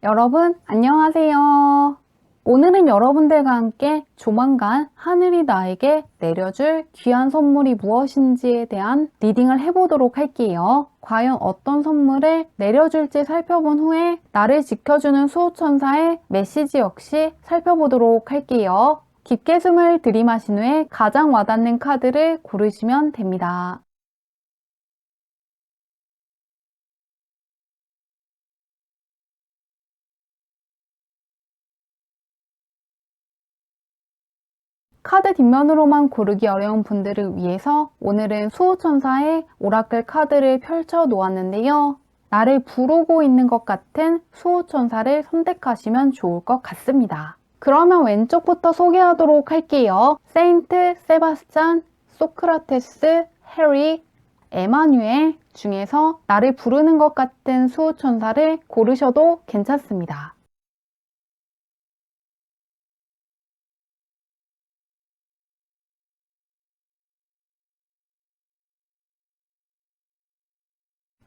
여러분, 안녕하세요. 오늘은 여러분들과 함께 조만간 하늘이 나에게 내려줄 귀한 선물이 무엇인지에 대한 리딩을 해보도록 할게요. 과연 어떤 선물을 내려줄지 살펴본 후에 나를 지켜주는 수호천사의 메시지 역시 살펴보도록 할게요. 깊게 숨을 들이마신 후에 가장 와닿는 카드를 고르시면 됩니다. 카드 뒷면으로만 고르기 어려운 분들을 위해서 오늘은 수호천사의 오라클 카드를 펼쳐 놓았는데요. 나를 부르고 있는 것 같은 수호천사를 선택하시면 좋을 것 같습니다. 그러면 왼쪽부터 소개하도록 할게요. 세인트, 세바스찬, 소크라테스, 해리, 에마뉴엘 중에서 나를 부르는 것 같은 수호천사를 고르셔도 괜찮습니다.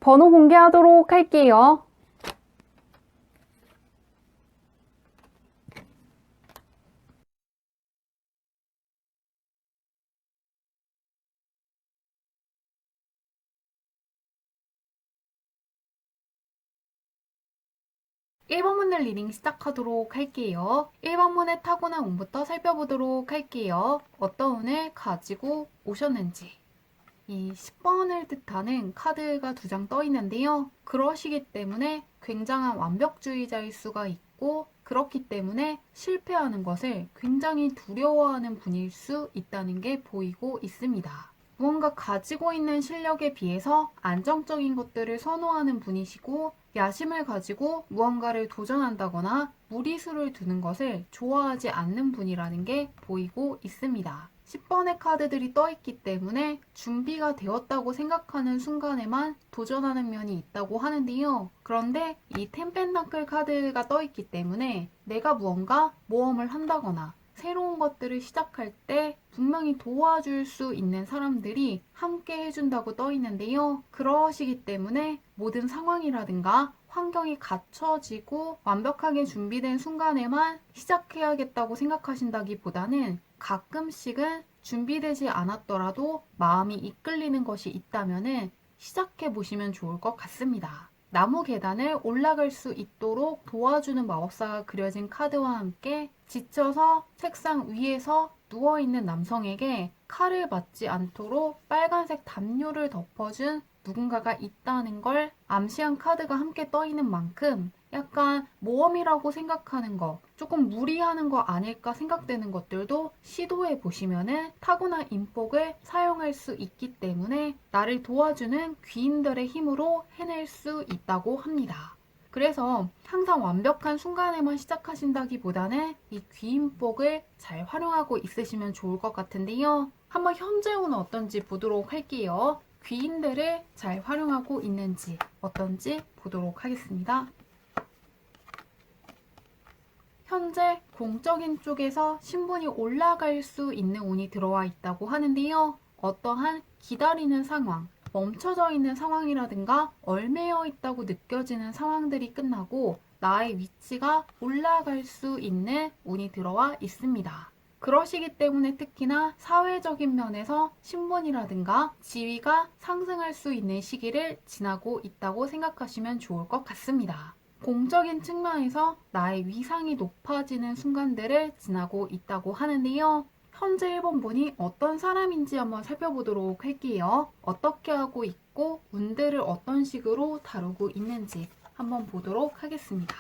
번호 공개하도록 할게요. 1번 문을 리딩 시작하도록 할게요. 1번 문의 타고난 운부터 살펴보도록 할게요. 어떤 운을 가지고 오셨는지. 이 10번을 뜻하는 카드가 2장 떠 있는데요. 그러시기 때문에 굉장한 완벽주의자일 수가 있고 그렇기 때문에 실패하는 것을 굉장히 두려워하는 분일 수 있다는 게 보이고 있습니다. 무언가 가지고 있는 실력에 비해서 안정적인 것들을 선호하는 분이시고 야심을 가지고 무언가를 도전한다거나 무리수를 두는 것을 좋아하지 않는 분이라는 게 보이고 있습니다. 10번의 카드들이 떠있기 때문에 준비가 되었다고 생각하는 순간에만 도전하는 면이 있다고 하는데요. 그런데 이 템펜타클 카드가 떠있기 때문에 내가 무언가 모험을 한다거나 새로운 것들을 시작할 때 분명히 도와줄 수 있는 사람들이 함께 해준다고 떠 있는데요. 그러시기 때문에 모든 상황이라든가 환경이 갖춰지고 완벽하게 준비된 순간에만 시작해야겠다고 생각하신다기보다는 가끔씩은 준비되지 않았더라도 마음이 이끌리는 것이 있다면 시작해 보시면 좋을 것 같습니다. 나무 계단을 올라갈 수 있도록 도와주는 마법사가 그려진 카드와 함께 지쳐서 책상 위에서 누워있는 남성에게 칼을 맞지 않도록 빨간색 담요를 덮어준 누군가가 있다는 걸 암시한 카드가 함께 떠있는 만큼 약간 모험이라고 생각하는 거, 조금 무리하는 거 아닐까 생각되는 것들도 시도해 보시면은 타고난 인복을 사용할 수 있기 때문에 나를 도와주는 귀인들의 힘으로 해낼 수 있다고 합니다. 그래서 항상 완벽한 순간에만 시작하신다기보다는 이 귀인복을 잘 활용하고 있으시면 좋을 것 같은데요. 한번 현재 운은 어떤지 보도록 할게요. 귀인들을 잘 활용하고 있는지 어떤지 보도록 하겠습니다. 현재 공적인 쪽에서 신분이 올라갈 수 있는 운이 들어와 있다고 하는데요. 어떠한 기다리는 상황, 멈춰져 있는 상황이라든가 얼매여 있다고 느껴지는 상황들이 끝나고 나의 위치가 올라갈 수 있는 운이 들어와 있습니다. 그러시기 때문에 특히나 사회적인 면에서 신분이라든가 지위가 상승할 수 있는 시기를 지나고 있다고 생각하시면 좋을 것 같습니다. 공적인 측면에서 나의 위상이 높아지는 순간들을 지나고 있다고 하는데요. 현재 1번 분이 어떤 사람인지 한번 살펴보도록 할게요. 어떻게 하고 있고 운들을 어떤 식으로 다루고 있는지 한번 보도록 하겠습니다.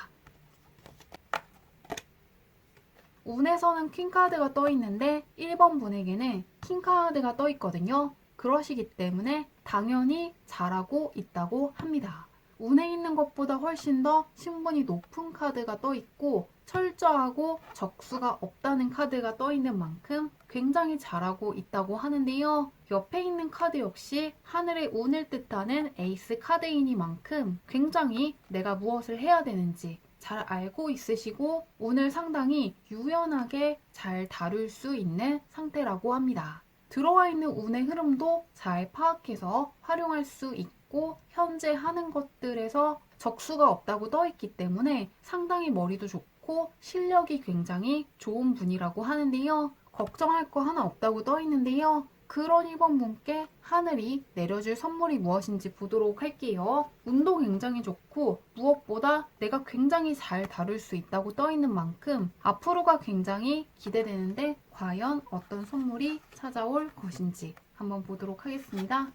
운에서는 퀸카드가 떠 있는데 1번 분에게는 킹카드가 떠 있거든요. 그러시기 때문에 당연히 잘하고 있다고 합니다. 운에 있는 것보다 훨씬 더 신분이 높은 카드가 떠 있고 철저하고 적수가 없다는 카드가 떠 있는 만큼 굉장히 잘하고 있다고 하는데요. 옆에 있는 카드 역시 하늘의 운을 뜻하는 에이스 카드이니만큼 굉장히 내가 무엇을 해야 되는지 잘 알고 있으시고 운을 상당히 유연하게 잘 다룰 수 있는 상태라고 합니다. 들어와 있는 운의 흐름도 잘 파악해서 활용할 수 있고 현재 하는 것들에서 적수가 없다고 떠 있기 때문에 상당히 머리도 좋고 실력이 굉장히 좋은 분이라고 하는데요. 걱정할 거 하나 없다고 떠 있는데요. 그런 1번 분께 하늘이 내려줄 선물이 무엇인지 보도록 할게요. 운도 굉장히 좋고 무엇보다 내가 굉장히 잘 다룰 수 있다고 떠 있는 만큼 앞으로가 굉장히 기대되는데 과연 어떤 선물이 찾아올 것인지 한번 보도록 하겠습니다.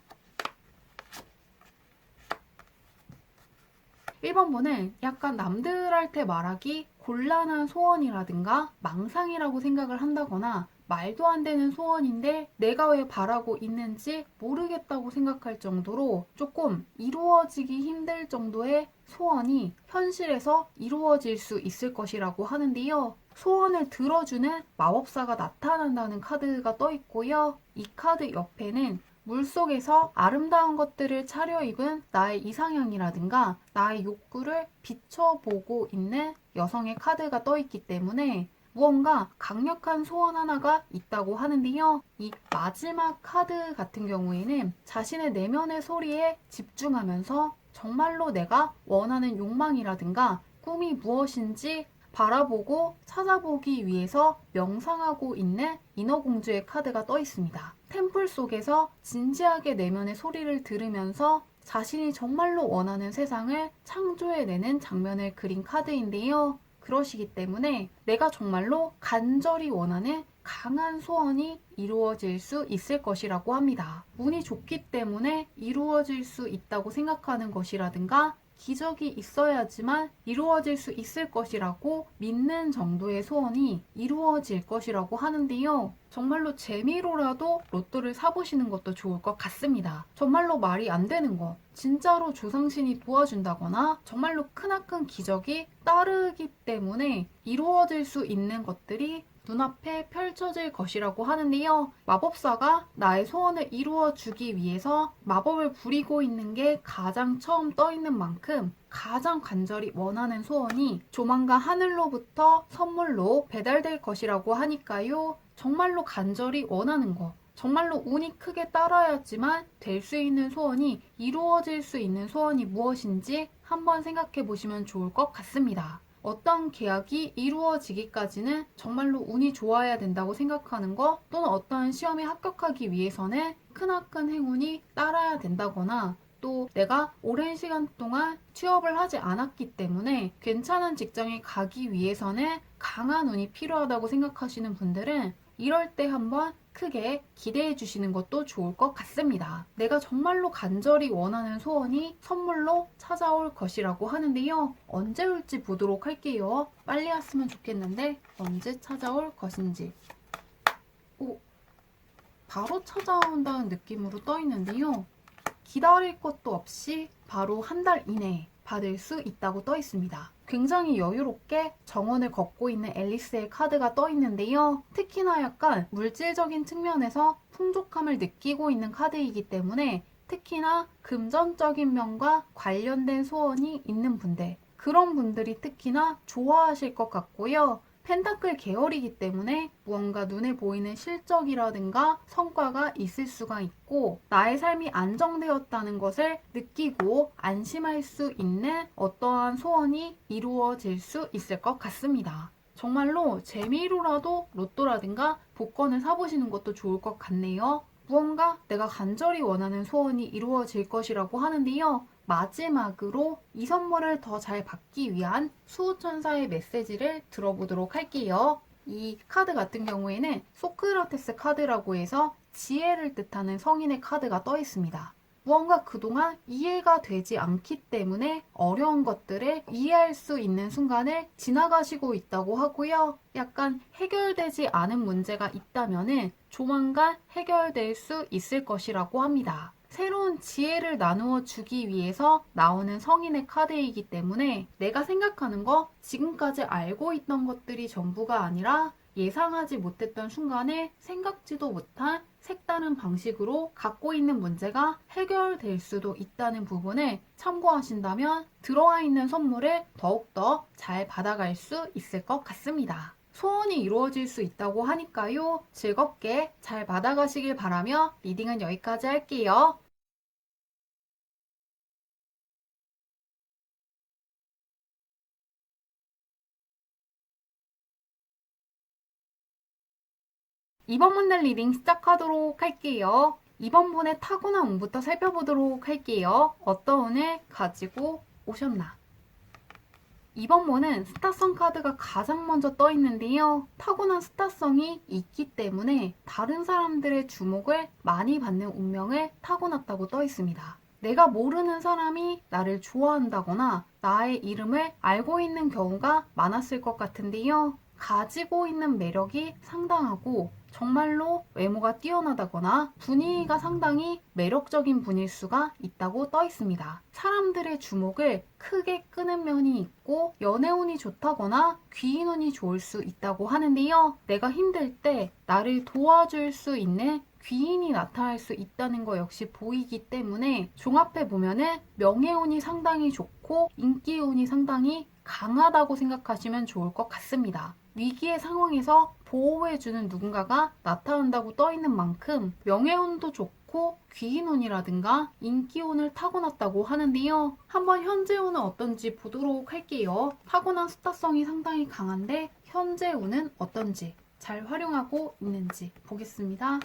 1번 분은 약간 남들한테 말하기 곤란한 소원이라든가 망상이라고 생각을 한다거나 말도 안 되는 소원인데 내가 왜 바라고 있는지 모르겠다고 생각할 정도로 조금 이루어지기 힘들 정도의 소원이 현실에서 이루어질 수 있을 것이라고 하는데요. 소원을 들어주는 마법사가 나타난다는 카드가 떠 있고요. 이 카드 옆에는 물속에서 아름다운 것들을 차려입은 나의 이상형이라든가 나의 욕구를 비춰보고 있는 여성의 카드가 떠 있기 때문에 무언가 강력한 소원 하나가 있다고 하는데요. 이 마지막 카드 같은 경우에는 자신의 내면의 소리에 집중하면서 정말로 내가 원하는 욕망이라든가 꿈이 무엇인지 바라보고 찾아보기 위해서 명상하고 있는 인어공주의 카드가 떠 있습니다. 템플 속에서 진지하게 내면의 소리를 들으면서 자신이 정말로 원하는 세상을 창조해내는 장면을 그린 카드인데요. 그러시기 때문에 내가 정말로 간절히 원하는 강한 소원이 이루어질 수 있을 것이라고 합니다. 운이 좋기 때문에 이루어질 수 있다고 생각하는 것이라든가 기적이 있어야지만 이루어질 수 있을 것이라고 믿는 정도의 소원이 이루어질 것이라고 하는데요. 정말로 재미로라도 로또를 사보시는 것도 좋을 것 같습니다. 정말로 말이 안 되는 것, 진짜로 조상신이 도와준다거나 정말로 크나큰 기적이 따르기 때문에 이루어질 수 있는 것들이 눈앞에 펼쳐질 것이라고 하는데요. 마법사가 나의 소원을 이루어주기 위해서 마법을 부리고 있는 게 가장 처음 떠 있는 만큼 가장 간절히 원하는 소원이 조만간 하늘로부터 선물로 배달될 것이라고 하니까요. 정말로 간절히 원하는 것, 정말로 운이 크게 따라야지만 될 수 있는 소원이 이루어질 수 있는 소원이 무엇인지 한번 생각해 보시면 좋을 것 같습니다. 어떤 계약이 이루어지기까지는 정말로 운이 좋아야 된다고 생각하는 것 또는 어떠한 시험에 합격하기 위해서는 크나큰 행운이 따라야 된다거나 또 내가 오랜 시간 동안 취업을 하지 않았기 때문에 괜찮은 직장에 가기 위해서는 강한 운이 필요하다고 생각하시는 분들은 이럴 때 한번 크게 기대해 주시는 것도 좋을 것 같습니다. 내가 정말로 간절히 원하는 소원이 선물로 찾아올 것이라고 하는데요. 언제 올지 보도록 할게요. 빨리 왔으면 좋겠는데 언제 찾아올 것인지. 오, 바로 찾아온다는 느낌으로 떠 있는데요. 기다릴 것도 없이 바로 한 달 이내에 받을 수 있다고 떠 있습니다. 굉장히 여유롭게 정원을 걷고 있는 앨리스의 카드가 떠 있는데요. 특히나 약간 물질적인 측면에서 풍족함을 느끼고 있는 카드이기 때문에 특히나 금전적인 면과 관련된 소원이 있는 분들, 그런 분들이 특히나 좋아하실 것 같고요. 펜타클 계열이기 때문에 무언가 눈에 보이는 실적이라든가 성과가 있을 수가 있고 나의 삶이 안정되었다는 것을 느끼고 안심할 수 있는 어떠한 소원이 이루어질 수 있을 것 같습니다. 정말로 재미로라도 로또라든가 복권을 사보시는 것도 좋을 것 같네요. 무언가 내가 간절히 원하는 소원이 이루어질 것이라고 하는데요. 마지막으로 이 선물을 더 잘 받기 위한 수호천사의 메시지를 들어보도록 할게요. 이 카드 같은 경우에는 소크라테스 카드라고 해서 지혜를 뜻하는 성인의 카드가 떠 있습니다. 무언가 그동안 이해가 되지 않기 때문에 어려운 것들을 이해할 수 있는 순간을 지나가시고 있다고 하고요. 약간 해결되지 않은 문제가 있다면 조만간 해결될 수 있을 것이라고 합니다. 새로운 지혜를 나누어 주기 위해서 나오는 성인의 카드이기 때문에 내가 생각하는 거, 지금까지 알고 있던 것들이 전부가 아니라 예상하지 못했던 순간에 생각지도 못한 색다른 방식으로 갖고 있는 문제가 해결될 수도 있다는 부분을 참고하신다면 들어와 있는 선물을 더욱더 잘 받아갈 수 있을 것 같습니다. 소원이 이루어질 수 있다고 하니까요. 즐겁게 잘 받아가시길 바라며 리딩은 여기까지 할게요. 이번 문날 리딩 시작하도록 할게요. 이번 분의 타고난 운부터 살펴보도록 할게요. 어떤 운을 가지고 오셨나? 이번 분은 스타성 카드가 가장 먼저 떠 있는데요. 타고난 스타성이 있기 때문에 다른 사람들의 주목을 많이 받는 운명을 타고났다고 떠 있습니다. 내가 모르는 사람이 나를 좋아한다거나 나의 이름을 알고 있는 경우가 많았을 것 같은데요. 가지고 있는 매력이 상당하고 정말로 외모가 뛰어나다거나 분위기가 상당히 매력적인 분일 수가 있다고 떠 있습니다. 사람들의 주목을 크게 끄는 면이 있고 연애운이 좋다거나 귀인운이 좋을 수 있다고 하는데요. 내가 힘들 때 나를 도와줄 수 있는 귀인이 나타날 수 있다는 거 역시 보이기 때문에 종합해 보면은 명예운이 상당히 좋고 인기운이 상당히 강하다고 생각하시면 좋을 것 같습니다. 위기의 상황에서 보호해주는 누군가가 나타난다고 떠 있는 만큼 명예운도 좋고 귀인운이라든가 인기운을 타고났다고 하는데요. 한번 현재운은 어떤지 보도록 할게요. 타고난 스타성이 상당히 강한데 현재운은 어떤지 잘 활용하고 있는지 보겠습니다.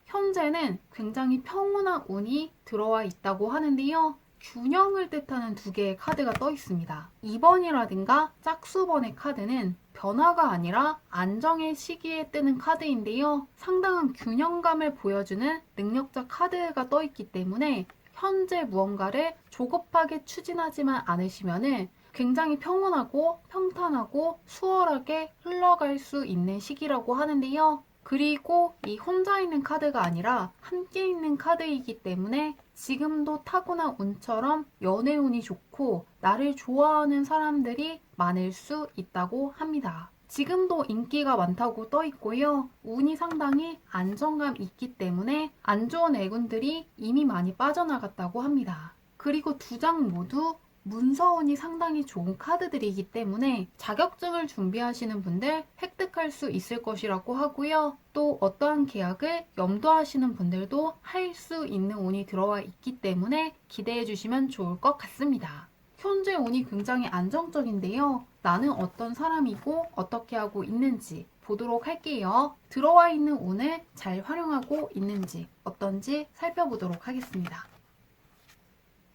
현재는 굉장히 평온한 운이 들어와 있다고 하는데요. 균형을 뜻하는 두 개의 카드가 떠 있습니다. 2번이라든가 짝수번의 카드는 변화가 아니라 안정의 시기에 뜨는 카드인데요. 상당한 균형감을 보여주는 능력자 카드가 떠 있기 때문에 현재 무언가를 조급하게 추진하지만 않으시면 굉장히 평온하고 평탄하고 수월하게 흘러갈 수 있는 시기라고 하는데요. 그리고 이 혼자 있는 카드가 아니라 함께 있는 카드이기 때문에 지금도 타고난 운처럼 연애운이 좋고 나를 좋아하는 사람들이 많을 수 있다고 합니다. 지금도 인기가 많다고 떠 있고요. 운이 상당히 안정감 있기 때문에 안 좋은 애군들이 이미 많이 빠져나갔다고 합니다. 그리고 두 장 모두 문서운이 상당히 좋은 카드들이기 때문에 자격증을 준비하시는 분들 획득할 수 있을 것이라고 하고요. 또 어떠한 계약을 염두하시는 분들도 할 수 있는 운이 들어와 있기 때문에 기대해 주시면 좋을 것 같습니다. 현재 운이 굉장히 안정적인데요. 나는 어떤 사람이고 어떻게 하고 있는지 보도록 할게요. 들어와 있는 운을 잘 활용하고 있는지 어떤지 살펴보도록 하겠습니다.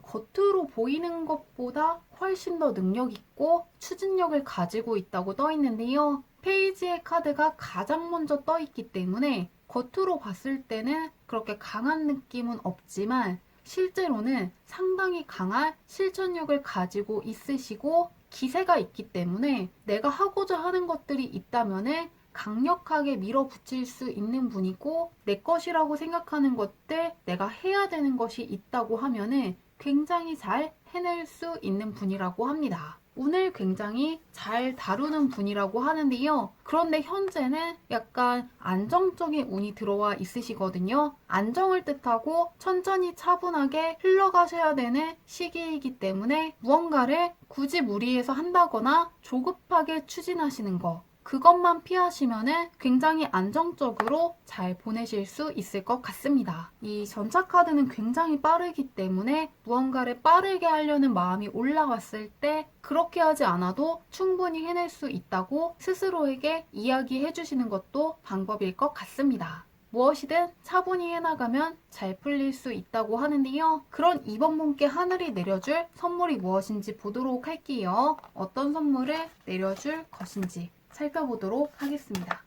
겉으로 보이는 것보다 훨씬 더 능력 있고 추진력을 가지고 있다고 떠 있는데요. 페이지의 카드가 가장 먼저 떠 있기 때문에 겉으로 봤을 때는 그렇게 강한 느낌은 없지만 실제로는 상당히 강한 실천력을 가지고 있으시고 기세가 있기 때문에 내가 하고자 하는 것들이 있다면 강력하게 밀어붙일 수 있는 분이고 내 것이라고 생각하는 것들 내가 해야 되는 것이 있다고 하면 굉장히 잘 해낼 수 있는 분이라고 합니다. 운을 굉장히 잘 다루는 분이라고 하는데요. 그런데 현재는 약간 안정적인 운이 들어와 있으시거든요. 안정을 뜻하고 천천히 차분하게 흘러가셔야 되는 시기이기 때문에 무언가를 굳이 무리해서 한다거나 조급하게 추진하시는 거 그것만 피하시면 굉장히 안정적으로 잘 보내실 수 있을 것 같습니다. 이 전차 카드는 굉장히 빠르기 때문에 무언가를 빠르게 하려는 마음이 올라왔을 때 그렇게 하지 않아도 충분히 해낼 수 있다고 스스로에게 이야기해 주시는 것도 방법일 것 같습니다. 무엇이든 차분히 해나가면 잘 풀릴 수 있다고 하는데요. 그런 이번 분께 하늘이 내려줄 선물이 무엇인지 보도록 할게요. 어떤 선물을 내려줄 것인지 살펴보도록 하겠습니다.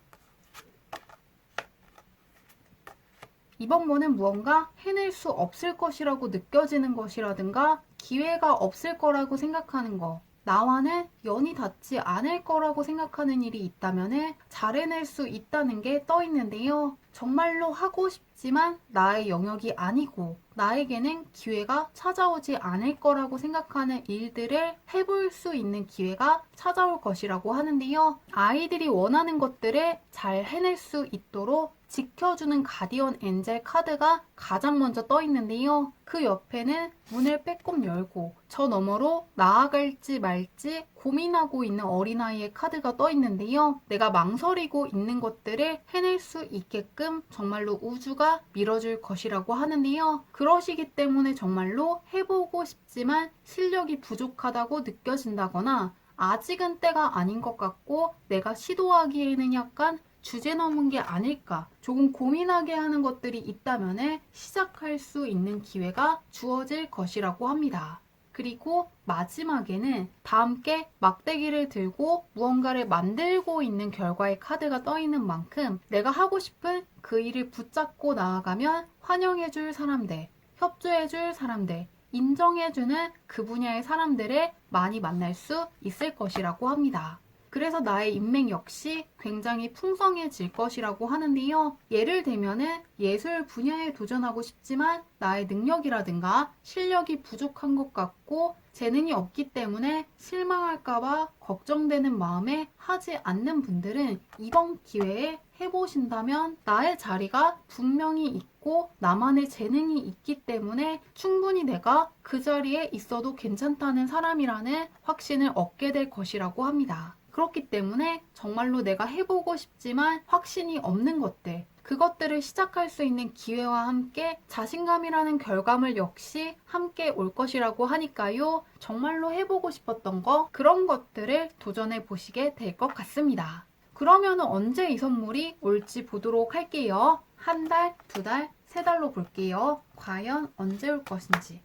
이번 분은 무언가 해낼 수 없을 것이라고 느껴지는 것이라든가 기회가 없을 거라고 생각하는 거 나와는 연이 닿지 않을 거라고 생각하는 일이 있다면 잘 해낼 수 있다는 게 떠 있는데요. 정말로 하고 싶지만 나의 영역이 아니고 나에게는 기회가 찾아오지 않을 거라고 생각하는 일들을 해볼 수 있는 기회가 찾아올 것이라고 하는데요. 아이들이 원하는 것들을 잘 해낼 수 있도록 지켜주는 가디언 엔젤 카드가 가장 먼저 떠 있는데요. 그 옆에는 문을 빼꼼 열고 저 너머로 나아갈지 말지 고민하고 있는 어린아이의 카드가 떠 있는데요. 내가 망설이고 있는 것들을 해낼 수 있게끔 정말로 우주가 밀어줄 것이라고 하는데요. 그러시기 때문에 정말로 해보고 싶지만 실력이 부족하다고 느껴진다거나 아직은 때가 아닌 것 같고 내가 시도하기에는 약간 주제 넘은 게 아닐까 조금 고민하게 하는 것들이 있다면 시작할 수 있는 기회가 주어질 것이라고 합니다. 그리고 마지막에는 다 함께 막대기를 들고 무언가를 만들고 있는 결과의 카드가 떠 있는 만큼 내가 하고 싶은 그 일을 붙잡고 나아가면 환영해줄 사람들, 협조해줄 사람들, 인정해주는 그 분야의 사람들을 많이 만날 수 있을 것이라고 합니다. 그래서 나의 인맥 역시 굉장히 풍성해질 것이라고 하는데요. 예를 들면은 예술 분야에 도전하고 싶지만 나의 능력이라든가 실력이 부족한 것 같고 재능이 없기 때문에 실망할까봐 걱정되는 마음에 하지 않는 분들은 이번 기회에 해보신다면 나의 자리가 분명히 있고 나만의 재능이 있기 때문에 충분히 내가 그 자리에 있어도 괜찮다는 사람이라는 확신을 얻게 될 것이라고 합니다. 그렇기 때문에 정말로 내가 해보고 싶지만 확신이 없는 것들, 그것들을 시작할 수 있는 기회와 함께 자신감이라는 결과물 역시 함께 올 것이라고 하니까요. 정말로 해보고 싶었던 거, 그런 것들을 도전해 보시게 될 것 같습니다. 그러면 언제 이 선물이 올지 보도록 할게요. 한 달, 두 달, 세 달로 볼게요. 과연 언제 올 것인지.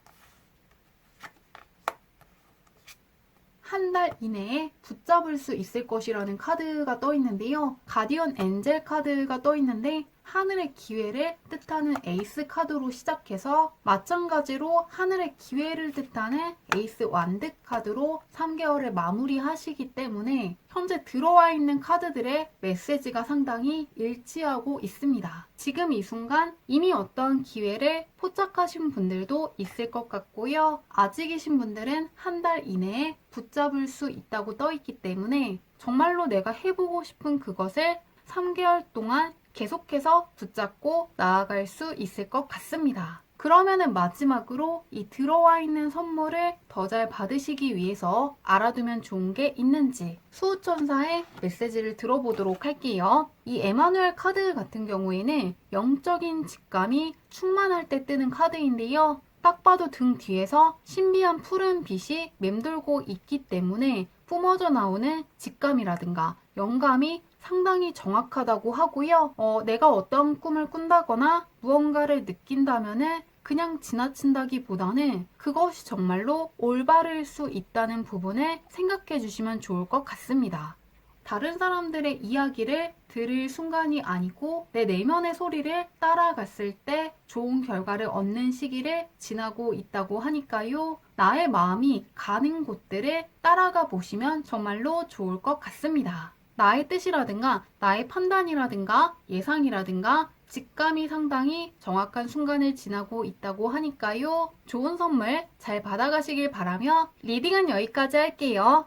한 달 이내에 붙잡을 수 있을 것이라는 카드가 떠 있는데요. 가디언 엔젤 카드가 떠 있는데 하늘의 기회를 뜻하는 에이스 카드로 시작해서 마찬가지로 하늘의 기회를 뜻하는 에이스 완드 카드로 3개월을 마무리하시기 때문에 현재 들어와 있는 카드들의 메시지가 상당히 일치하고 있습니다. 지금 이 순간 이미 어떤 기회를 포착하신 분들도 있을 것 같고요. 아직이신 분들은 한 달 이내에 붙잡을 수 있다고 떠 있기 때문에 정말로 내가 해보고 싶은 그것을 3개월 동안 계속해서 붙잡고 나아갈 수 있을 것 같습니다. 그러면은 마지막으로 이 들어와 있는 선물을 더 잘 받으시기 위해서 알아두면 좋은 게 있는지 수호천사의 메시지를 들어보도록 할게요. 이 에마누엘 카드 같은 경우에는 영적인 직감이 충만할 때 뜨는 카드인데요. 딱 봐도 등 뒤에서 신비한 푸른 빛이 맴돌고 있기 때문에 뿜어져 나오는 직감이라든가 영감이 상당히 정확하다고 하고요. 내가 어떤 꿈을 꾼다거나 무언가를 느낀다면은 그냥 지나친다기보다는 그것이 정말로 올바를 수 있다는 부분을 생각해 주시면 좋을 것 같습니다. 다른 사람들의 이야기를 들을 순간이 아니고 내 내면의 소리를 따라갔을 때 좋은 결과를 얻는 시기를 지나고 있다고 하니까요. 나의 마음이 가는 곳들을 따라가 보시면 정말로 좋을 것 같습니다. 나의 뜻이라든가 나의 판단이라든가 예상이라든가 직감이 상당히 정확한 순간을 지나고 있다고 하니까요. 좋은 선물 잘 받아가시길 바라며 리딩은 여기까지 할게요.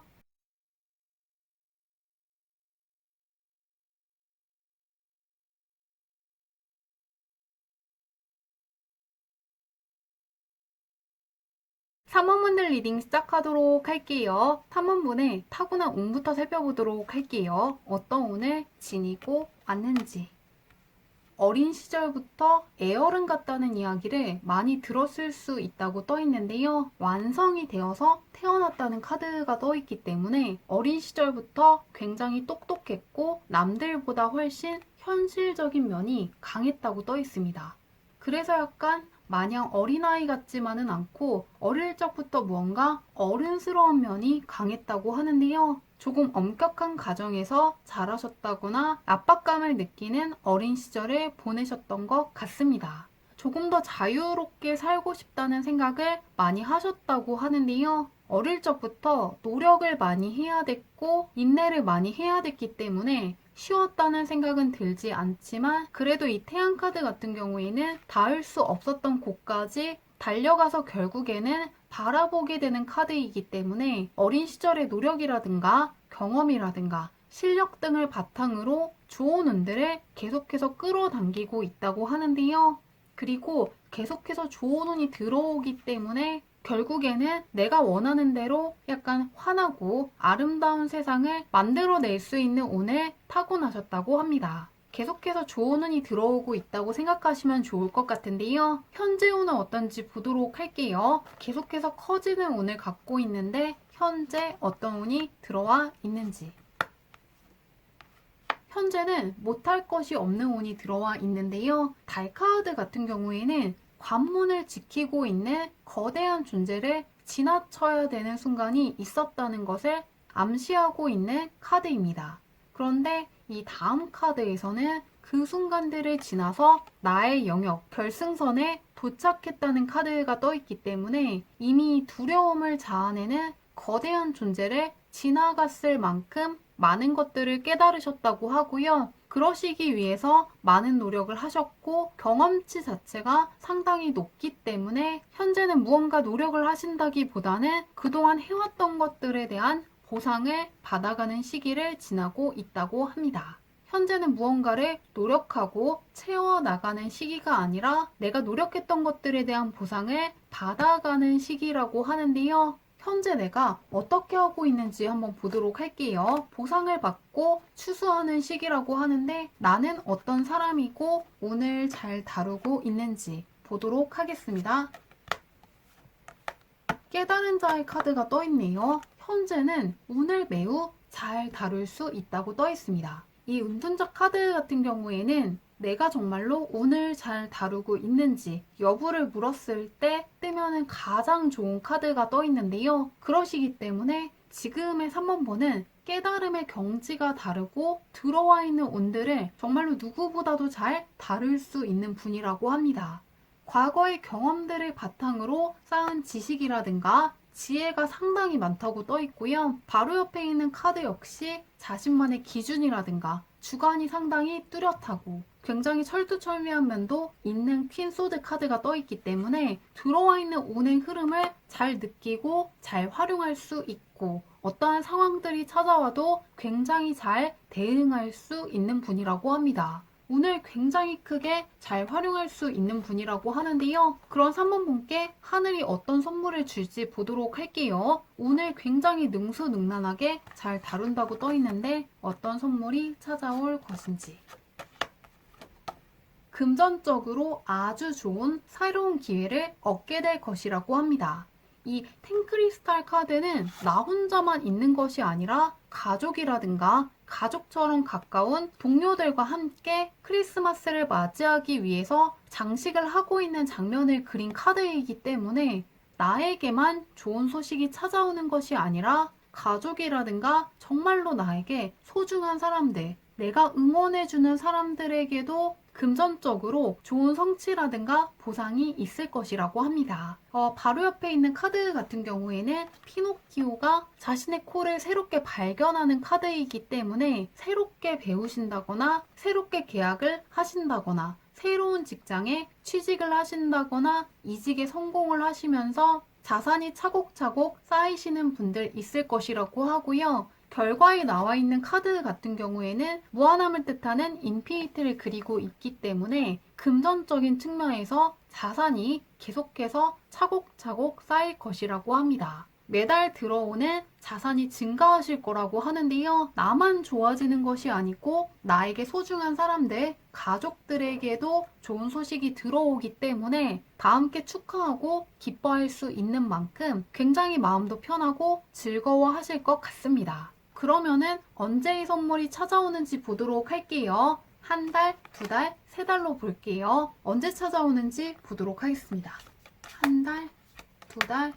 탐험분들 리딩 시작하도록 할게요. 탐험분의 타고난 운부터 살펴보도록 할게요. 어떤 운을 지니고 왔는지. 어린 시절부터 애어른 같다는 이야기를 많이 들었을 수 있다고 떠 있는데요. 완성이 되어서 태어났다는 카드가 떠 있기 때문에 어린 시절부터 굉장히 똑똑했고 남들보다 훨씬 현실적인 면이 강했다고 떠 있습니다. 그래서 약간 마냥 어린아이 같지만은 않고 어릴 적부터 무언가 어른스러운 면이 강했다고 하는데요. 조금 엄격한 가정에서 자라셨다거나 압박감을 느끼는 어린 시절을 보내셨던 것 같습니다. 조금 더 자유롭게 살고 싶다는 생각을 많이 하셨다고 하는데요. 어릴 적부터 노력을 많이 해야 됐고 인내를 많이 해야 됐기 때문에 쉬웠다는 생각은 들지 않지만 그래도 이 태양 카드 같은 경우에는 닿을 수 없었던 곳까지 달려가서 결국에는 바라보게 되는 카드이기 때문에 어린 시절의 노력이라든가 경험이라든가 실력 등을 바탕으로 좋은 운들을 계속해서 끌어당기고 있다고 하는데요. 그리고 계속해서 좋은 운이 들어오기 때문에 결국에는 내가 원하는 대로 약간 환하고 아름다운 세상을 만들어낼 수 있는 운을 타고나셨다고 합니다. 계속해서 좋은 운이 들어오고 있다고 생각하시면 좋을 것 같은데요. 현재 운은 어떤지 보도록 할게요. 계속해서 커지는 운을 갖고 있는데 현재 어떤 운이 들어와 있는지. 현재는 못할 것이 없는 운이 들어와 있는데요. 달 카드 같은 경우에는 관문을 지키고 있는 거대한 존재를 지나쳐야 되는 순간이 있었다는 것을 암시하고 있는 카드입니다. 그런데 이 다음 카드에서는 그 순간들을 지나서 나의 영역, 결승선에 도착했다는 카드가 떠있기 때문에 이미 두려움을 자아내는 거대한 존재를 지나갔을 만큼 많은 것들을 깨달으셨다고 하고요. 그러시기 위해서 많은 노력을 하셨고 경험치 자체가 상당히 높기 때문에 현재는 무언가 노력을 하신다기보다는 그동안 해왔던 것들에 대한 보상을 받아가는 시기를 지나고 있다고 합니다. 현재는 무언가를 노력하고 채워나가는 시기가 아니라 내가 노력했던 것들에 대한 보상을 받아가는 시기라고 하는데요. 현재 내가 어떻게 하고 있는지 한번 보도록 할게요. 보상을 받고 추수하는 시기라고 하는데 나는 어떤 사람이고 운을 잘 다루고 있는지 보도록 하겠습니다. 깨달은 자의 카드가 떠 있네요. 현재는 운을 매우 잘 다룰 수 있다고 떠 있습니다. 이 운둔자 카드 같은 경우에는 내가 정말로 운을 잘 다루고 있는지 여부를 물었을 때 뜨면은 가장 좋은 카드가 떠 있는데요. 그러시기 때문에 지금의 3번분은 깨달음의 경지가 다르고 들어와 있는 운들을 정말로 누구보다도 잘 다룰 수 있는 분이라고 합니다. 과거의 경험들을 바탕으로 쌓은 지식이라든가 지혜가 상당히 많다고 떠 있고요. 바로 옆에 있는 카드 역시 자신만의 기준이라든가 주관이 상당히 뚜렷하고 굉장히 철두철미한 면도 있는 퀸 소드 카드가 떠 있기 때문에 들어와 있는 운의 흐름을 잘 느끼고 잘 활용할 수 있고 어떠한 상황들이 찾아와도 굉장히 잘 대응할 수 있는 분이라고 합니다. 운을 굉장히 크게 잘 활용할 수 있는 분이라고 하는데요. 그런 3번 분께 하늘이 어떤 선물을 줄지 보도록 할게요. 운을 굉장히 능수능란하게 잘 다룬다고 떠 있는데 어떤 선물이 찾아올 것인지. 금전적으로 아주 좋은 새로운 기회를 얻게 될 것이라고 합니다. 이 탱크리스탈 카드는 나 혼자만 있는 것이 아니라 가족이라든가 가족처럼 가까운 동료들과 함께 크리스마스를 맞이하기 위해서 장식을 하고 있는 장면을 그린 카드이기 때문에 나에게만 좋은 소식이 찾아오는 것이 아니라 가족이라든가 정말로 나에게 소중한 사람들, 내가 응원해주는 사람들에게도 금전적으로 좋은 성취라든가 보상이 있을 것이라고 합니다. 바로 옆에 있는 카드 같은 경우에는 피노키오가 자신의 코를 새롭게 발견하는 카드이기 때문에 새롭게 배우신다거나 새롭게 계약을 하신다거나 새로운 직장에 취직을 하신다거나 이직에 성공을 하시면서 자산이 차곡차곡 쌓이시는 분들 있을 것이라고 하고요. 결과에 나와 있는 카드 같은 경우에는 무한함을 뜻하는 인피니트를 그리고 있기 때문에 금전적인 측면에서 자산이 계속해서 차곡차곡 쌓일 것이라고 합니다. 매달 들어오는 자산이 증가하실 거라고 하는데요. 나만 좋아지는 것이 아니고 나에게 소중한 사람들, 가족들에게도 좋은 소식이 들어오기 때문에 다 함께 축하하고 기뻐할 수 있는 만큼 굉장히 마음도 편하고 즐거워하실 것 같습니다. 그러면은 언제 이 선물이 찾아오는지 보도록 할게요. 한 달, 두 달, 세 달로 볼게요. 언제 찾아오는지 보도록 하겠습니다. 한 달, 두 달,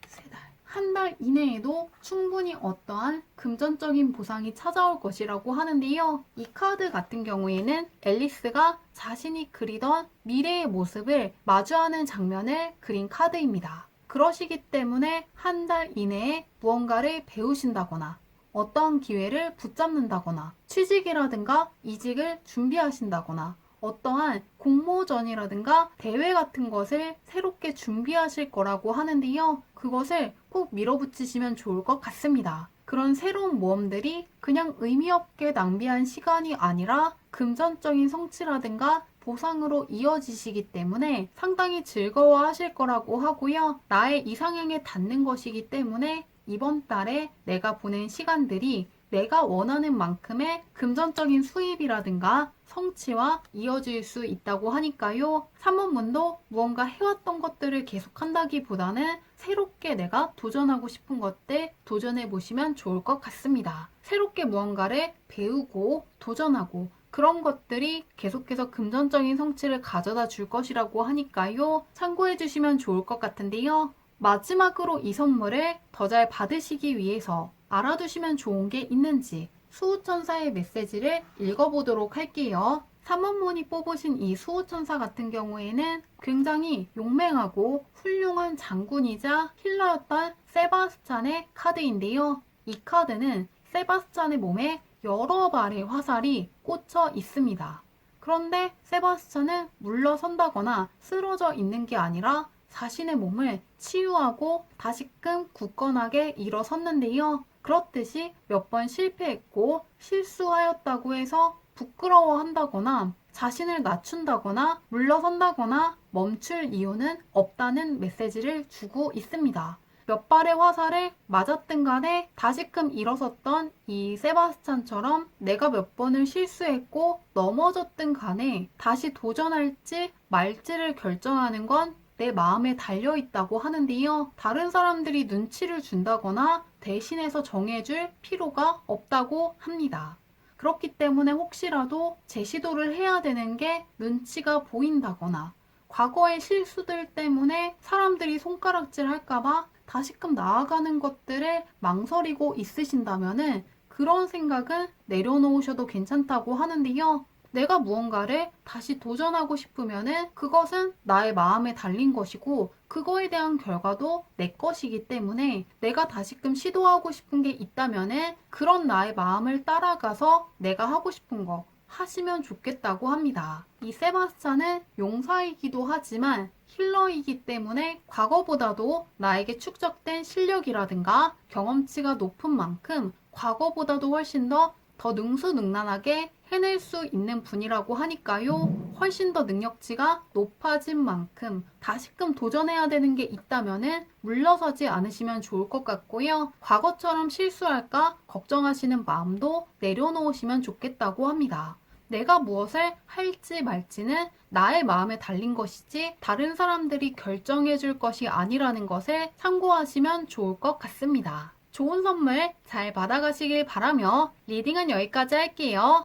세 달. 한 달 이내에도 충분히 어떠한 금전적인 보상이 찾아올 것이라고 하는데요. 이 카드 같은 경우에는 앨리스가 자신이 그리던 미래의 모습을 마주하는 장면을 그린 카드입니다. 그러시기 때문에 한 달 이내에 무언가를 배우신다거나 어떤 기회를 붙잡는다거나 취직이라든가 이직을 준비하신다거나 어떠한 공모전이라든가 대회 같은 것을 새롭게 준비하실 거라고 하는데요. 그것을 꼭 밀어붙이시면 좋을 것 같습니다. 그런 새로운 모험들이 그냥 의미 없게 낭비한 시간이 아니라 금전적인 성취라든가 보상으로 이어지시기 때문에 상당히 즐거워하실 거라고 하고요. 나의 이상향에 닿는 것이기 때문에 이번 달에 내가 보낸 시간들이 내가 원하는 만큼의 금전적인 수입이라든가 성취와 이어질 수 있다고 하니까요. 3번문도 무언가 해왔던 것들을 계속한다기보다는 새롭게 내가 도전하고 싶은 것들 도전해 보시면 좋을 것 같습니다. 새롭게 무언가를 배우고 도전하고 그런 것들이 계속해서 금전적인 성취를 가져다 줄 것이라고 하니까요. 참고해 주시면 좋을 것 같은데요. 마지막으로 이 선물을 더 잘 받으시기 위해서 알아두시면 좋은 게 있는지 수호천사의 메시지를 읽어보도록 할게요. 3원문이 뽑으신 이 수호천사 같은 경우에는 굉장히 용맹하고 훌륭한 장군이자 힐러였던 세바스찬의 카드인데요. 이 카드는 세바스찬의 몸에 여러 발의 화살이 꽂혀 있습니다. 그런데 세바스찬은 물러선다거나 쓰러져 있는 게 아니라 자신의 몸을 치유하고 다시금 굳건하게 일어섰는데요. 그렇듯이 몇 번 실패했고 실수하였다고 해서 부끄러워한다거나 자신을 낮춘다거나 물러선다거나 멈출 이유는 없다는 메시지를 주고 있습니다. 몇 발의 화살을 맞았든 간에 다시금 일어섰던 이 세바스찬처럼 내가 몇 번을 실수했고 넘어졌든 간에 다시 도전할지 말지를 결정하는 건 내 마음에 달려있다고 하는데요. 다른 사람들이 눈치를 준다거나 대신해서 정해줄 필요가 없다고 합니다. 그렇기 때문에 혹시라도 재시도를 해야 되는 게 눈치가 보인다거나 과거의 실수들 때문에 사람들이 손가락질 할까봐 다시금 나아가는 것들을 망설이고 있으신다면은 그런 생각은 내려놓으셔도 괜찮다고 하는데요. 내가 무언가를 다시 도전하고 싶으면은 그것은 나의 마음에 달린 것이고 그거에 대한 결과도 내 것이기 때문에 내가 다시금 시도하고 싶은 게 있다면은 그런 나의 마음을 따라가서 내가 하고 싶은 거 하시면 좋겠다고 합니다. 이 세바스찬은 용사이기도 하지만 힐러이기 때문에 과거보다도 나에게 축적된 실력이라든가 경험치가 높은 만큼 과거보다도 훨씬 더 능수능란하게 해낼 수 있는 분이라고 하니까요. 훨씬 더 능력치가 높아진 만큼 다시금 도전해야 되는 게 있다면은 물러서지 않으시면 좋을 것 같고요. 과거처럼 실수할까 걱정하시는 마음도 내려놓으시면 좋겠다고 합니다. 내가 무엇을 할지 말지는 나의 마음에 달린 것이지 다른 사람들이 결정해 줄 것이 아니라는 것을 참고하시면 좋을 것 같습니다. 좋은 선물 잘 받아가시길 바라며 리딩은 여기까지 할게요.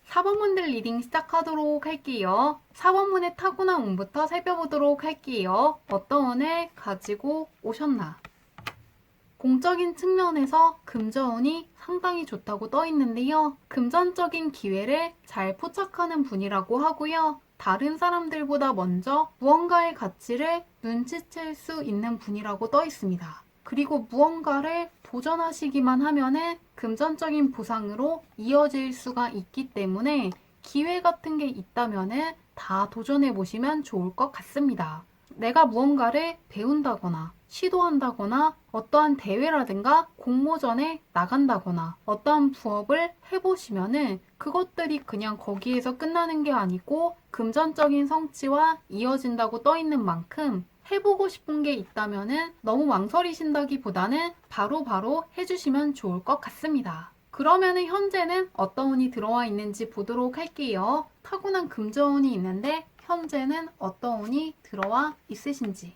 사번문들 리딩 시작하도록 할게요. 4번문의 타고난 운부터 살펴보도록 할게요. 어떤 운을 가지고 오셨나? 공적인 측면에서 금전운이 상당히 좋다고 떠 있는데요. 금전적인 기회를 잘 포착하는 분이라고 하고요. 다른 사람들보다 먼저 무언가의 가치를 눈치챌 수 있는 분이라고 떠 있습니다. 그리고 무언가를 도전하시기만 하면은 금전적인 보상으로 이어질 수가 있기 때문에 기회 같은 게 있다면은 다 도전해 보시면 좋을 것 같습니다. 내가 무언가를 배운다거나 시도한다거나 어떠한 대회라든가 공모전에 나간다거나 어떠한 부업을 해보시면은 그것들이 그냥 거기에서 끝나는 게 아니고 금전적인 성취와 이어진다고 떠 있는 만큼 해보고 싶은 게 있다면은 너무 망설이신다기보다는 바로바로 해주시면 좋을 것 같습니다. 그러면은 현재는 어떤 운이 들어와 있는지 보도록 할게요. 타고난 금전운이 있는데 현재는 어떤 운이 들어와 있으신지.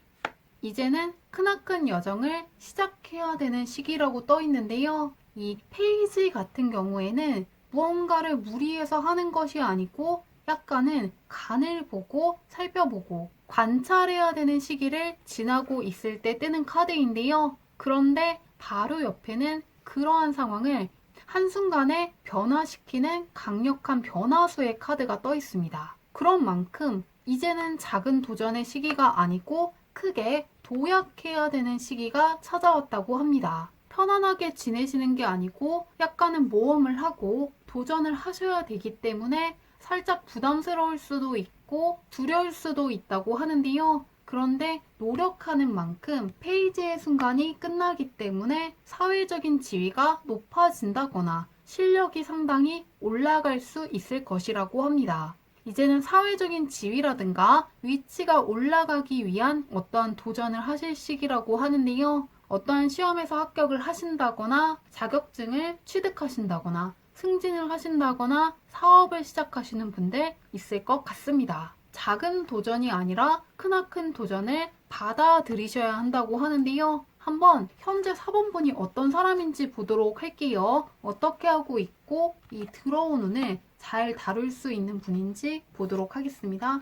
이제는 크나큰 여정을 시작해야 되는 시기라고 떠 있는데요. 이 페이지 같은 경우에는 무언가를 무리해서 하는 것이 아니고 약간은 간을 보고 살펴보고 관찰해야 되는 시기를 지나고 있을 때 뜨는 카드인데요. 그런데 바로 옆에는 그러한 상황을 한순간에 변화시키는 강력한 변화수의 카드가 떠 있습니다. 그런 만큼 이제는 작은 도전의 시기가 아니고 크게 도약해야 되는 시기가 찾아왔다고 합니다. 편안하게 지내시는 게 아니고 약간은 모험을 하고 도전을 하셔야 되기 때문에 살짝 부담스러울 수도 있고 두려울 수도 있다고 하는데요. 그런데 노력하는 만큼 페이지의 순간이 끝나기 때문에 사회적인 지위가 높아진다거나 실력이 상당히 올라갈 수 있을 것이라고 합니다. 이제는 사회적인 지위라든가 위치가 올라가기 위한 어떠한 도전을 하실 시기라고 하는데요. 어떠한 시험에서 합격을 하신다거나 자격증을 취득하신다거나 승진을 하신다거나 사업을 시작하시는 분들 있을 것 같습니다. 작은 도전이 아니라 크나큰 도전을 받아들이셔야 한다고 하는데요. 한번 현재 사본분이 어떤 사람인지 보도록 할게요. 어떻게 하고 있고 이 들어온 운을 잘 다룰 수 있는 분인지 보도록 하겠습니다.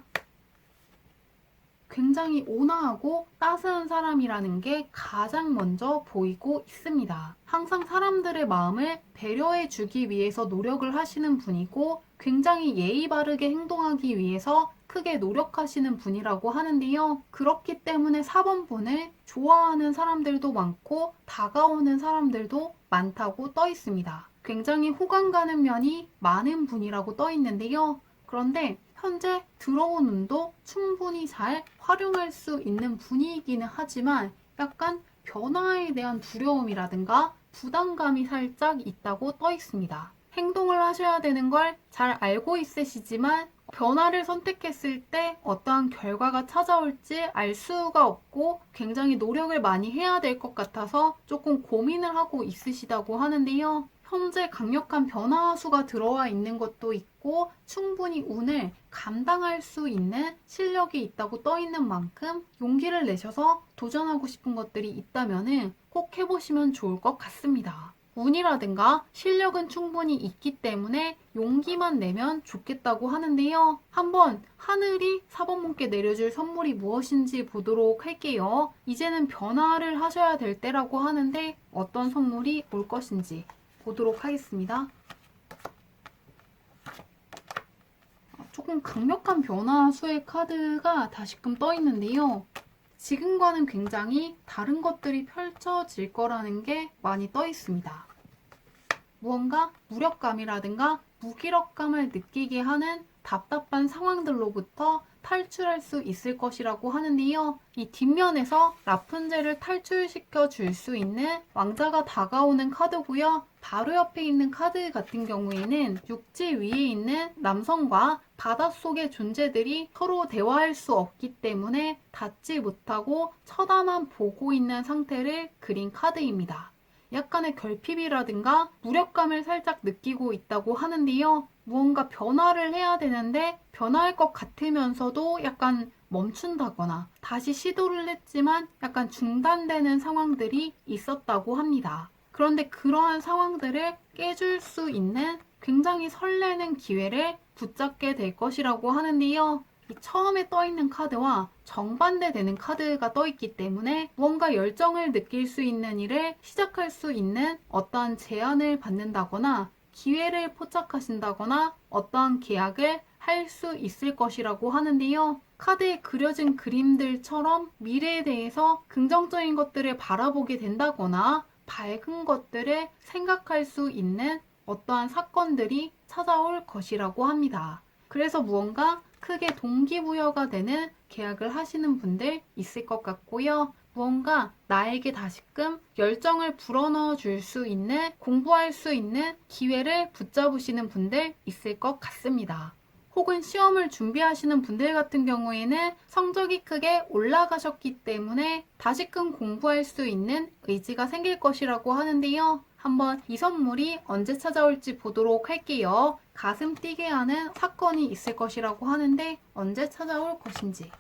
굉장히 온화하고 따스한 사람이라는 게 가장 먼저 보이고 있습니다. 항상 사람들의 마음을 배려해 주기 위해서 노력을 하시는 분이고 굉장히 예의 바르게 행동하기 위해서 크게 노력하시는 분이라고 하는데요. 그렇기 때문에 4번분을 좋아하는 사람들도 많고 다가오는 사람들도 많다고 떠 있습니다. 굉장히 호감 가는 면이 많은 분이라고 떠 있는데요. 그런데 현재 들어온 운도 충분히 잘 활용할 수 있는 분위기는 하지만 약간 변화에 대한 두려움이라든가 부담감이 살짝 있다고 떠 있습니다. 행동을 하셔야 되는 걸 잘 알고 있으시지만 변화를 선택했을 때 어떠한 결과가 찾아올지 알 수가 없고 굉장히 노력을 많이 해야 될 것 같아서 조금 고민을 하고 있으시다고 하는데요. 현재 강력한 변화수가 들어와 있는 것도 있고 충분히 운을 감당할 수 있는 실력이 있다고 떠 있는 만큼 용기를 내셔서 도전하고 싶은 것들이 있다면 꼭 해보시면 좋을 것 같습니다. 운이라든가 실력은 충분히 있기 때문에 용기만 내면 좋겠다고 하는데요. 한번 하늘이 4번분께 내려줄 선물이 무엇인지 보도록 할게요. 이제는 변화를 하셔야 될 때라고 하는데 어떤 선물이 올 것인지 보도록 하겠습니다. 조금 강력한 변화수의 카드가 다시금 떠 있는데요. 지금과는 굉장히 다른 것들이 펼쳐질 거라는 게 많이 떠 있습니다. 무언가 무력감이라든가 무기력감을 느끼게 하는 답답한 상황들로부터 탈출할 수 있을 것이라고 하는데요. 이 뒷면에서 라푼젤을 탈출시켜 줄 수 있는 왕자가 다가오는 카드고요. 바로 옆에 있는 카드 같은 경우에는 육지 위에 있는 남성과 바닷속의 존재들이 서로 대화할 수 없기 때문에 닿지 못하고 쳐다만 보고 있는 상태를 그린 카드입니다. 약간의 결핍이라든가 무력감을 살짝 느끼고 있다고 하는데요. 무언가 변화를 해야 되는데 변화할 것 같으면서도 약간 멈춘다거나 다시 시도를 했지만 약간 중단되는 상황들이 있었다고 합니다. 그런데 그러한 상황들을 깨줄 수 있는 굉장히 설레는 기회를 붙잡게 될 것이라고 하는데요. 이 처음에 떠있는 카드와 정반대되는 카드가 떠있기 때문에 무언가 열정을 느낄 수 있는 일을 시작할 수 있는 어떠한 제안을 받는다거나 기회를 포착하신다거나 어떠한 계약을 할 수 있을 것이라고 하는데요. 카드에 그려진 그림들처럼 미래에 대해서 긍정적인 것들을 바라보게 된다거나 밝은 것들을 생각할 수 있는 어떠한 사건들이 찾아올 것이라고 합니다. 그래서 무언가 크게 동기부여가 되는 계약을 하시는 분들 있을 것 같고요. 무언가 나에게 다시금 열정을 불어넣어 줄 수 있는 공부할 수 있는 기회를 붙잡으시는 분들 있을 것 같습니다. 혹은 시험을 준비하시는 분들 같은 경우에는 성적이 크게 올라가셨기 때문에 다시금 공부할 수 있는 의지가 생길 것이라고 하는데요. 한번 이 선물이 언제 찾아올지 보도록 할게요. 가슴 뛰게 하는 사건이 있을 것이라고 하는데 언제 찾아올 것인지.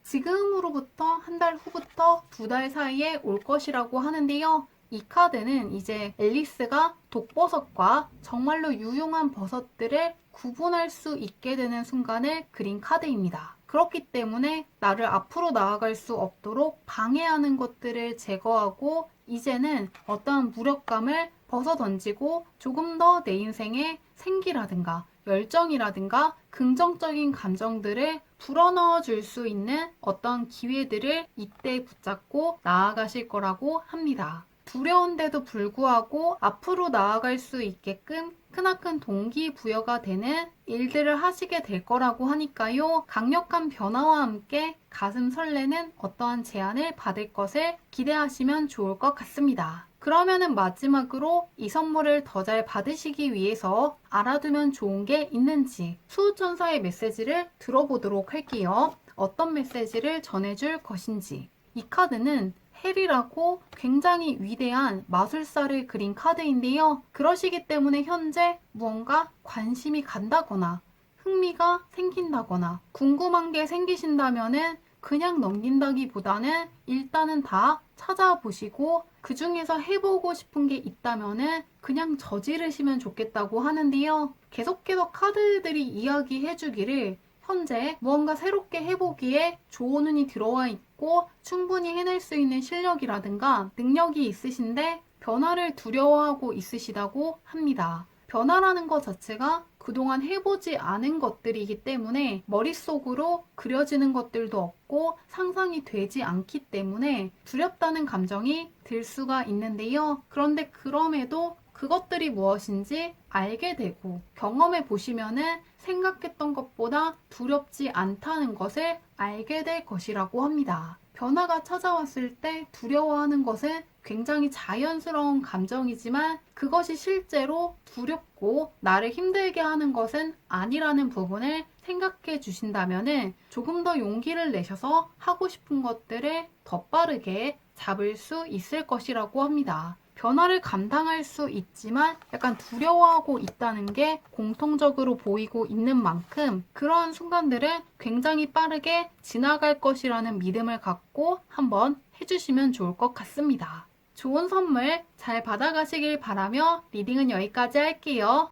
지금으로부터 한 달 후부터 2달 사이에 올 것이라고 하는데요. 이 카드는 이제 앨리스가 독버섯과 정말로 유용한 버섯들을 구분할 수 있게 되는 순간을 그린 카드입니다. 그렇기 때문에 나를 앞으로 나아갈 수 없도록 방해하는 것들을 제거하고 이제는 어떠한 무력감을 벗어던지고 조금 더 내 인생에 생기라든가 열정이라든가 긍정적인 감정들을 불어넣어 줄 수 있는 어떤 기회들을 이때 붙잡고 나아가실 거라고 합니다. 두려운데도 불구하고 앞으로 나아갈 수 있게끔 크나큰 동기부여가 되는 일들을 하시게 될 거라고 하니까요. 강력한 변화와 함께 가슴 설레는 어떠한 제안을 받을 것을 기대하시면 좋을 것 같습니다. 그러면은 마지막으로 이 선물을 더 잘 받으시기 위해서 알아두면 좋은 게 있는지 수호천사의 메시지를 들어보도록 할게요. 어떤 메시지를 전해줄 것인지. 이 카드는 헬이라고 굉장히 위대한 마술사를 그린 카드인데요. 그러시기 때문에 현재 무언가 관심이 간다거나 흥미가 생긴다거나 궁금한 게 생기신다면은 그냥 넘긴다기보다는 일단은 다 찾아보시고 그 중에서 해보고 싶은 게 있다면은 그냥 저지르시면 좋겠다고 하는데요. 계속해서 카드들이 이야기해주기를 현재 무언가 새롭게 해보기에 좋은 운이 들어와 있고 충분히 해낼 수 있는 실력이라든가 능력이 있으신데 변화를 두려워하고 있으시다고 합니다. 변화라는 것 자체가 그동안 해보지 않은 것들이기 때문에 머릿속으로 그려지는 것들도 없고 상상이 되지 않기 때문에 두렵다는 감정이 들 수가 있는데요. 그런데 그럼에도 그것들이 무엇인지 알게 되고 경험해 보시면은 생각했던 것보다 두렵지 않다는 것을 알게 될 것이라고 합니다. 변화가 찾아왔을 때 두려워하는 것은 굉장히 자연스러운 감정이지만 그것이 실제로 두렵고 나를 힘들게 하는 것은 아니라는 부분을 생각해 주신다면 조금 더 용기를 내셔서 하고 싶은 것들을 더 빠르게 잡을 수 있을 것이라고 합니다. 변화를 감당할 수 있지만 약간 두려워하고 있다는 게 공통적으로 보이고 있는 만큼 그러한 순간들은 굉장히 빠르게 지나갈 것이라는 믿음을 갖고 한번 해주시면 좋을 것 같습니다. 좋은 선물 잘 받아가시길 바라며 리딩은 여기까지 할게요.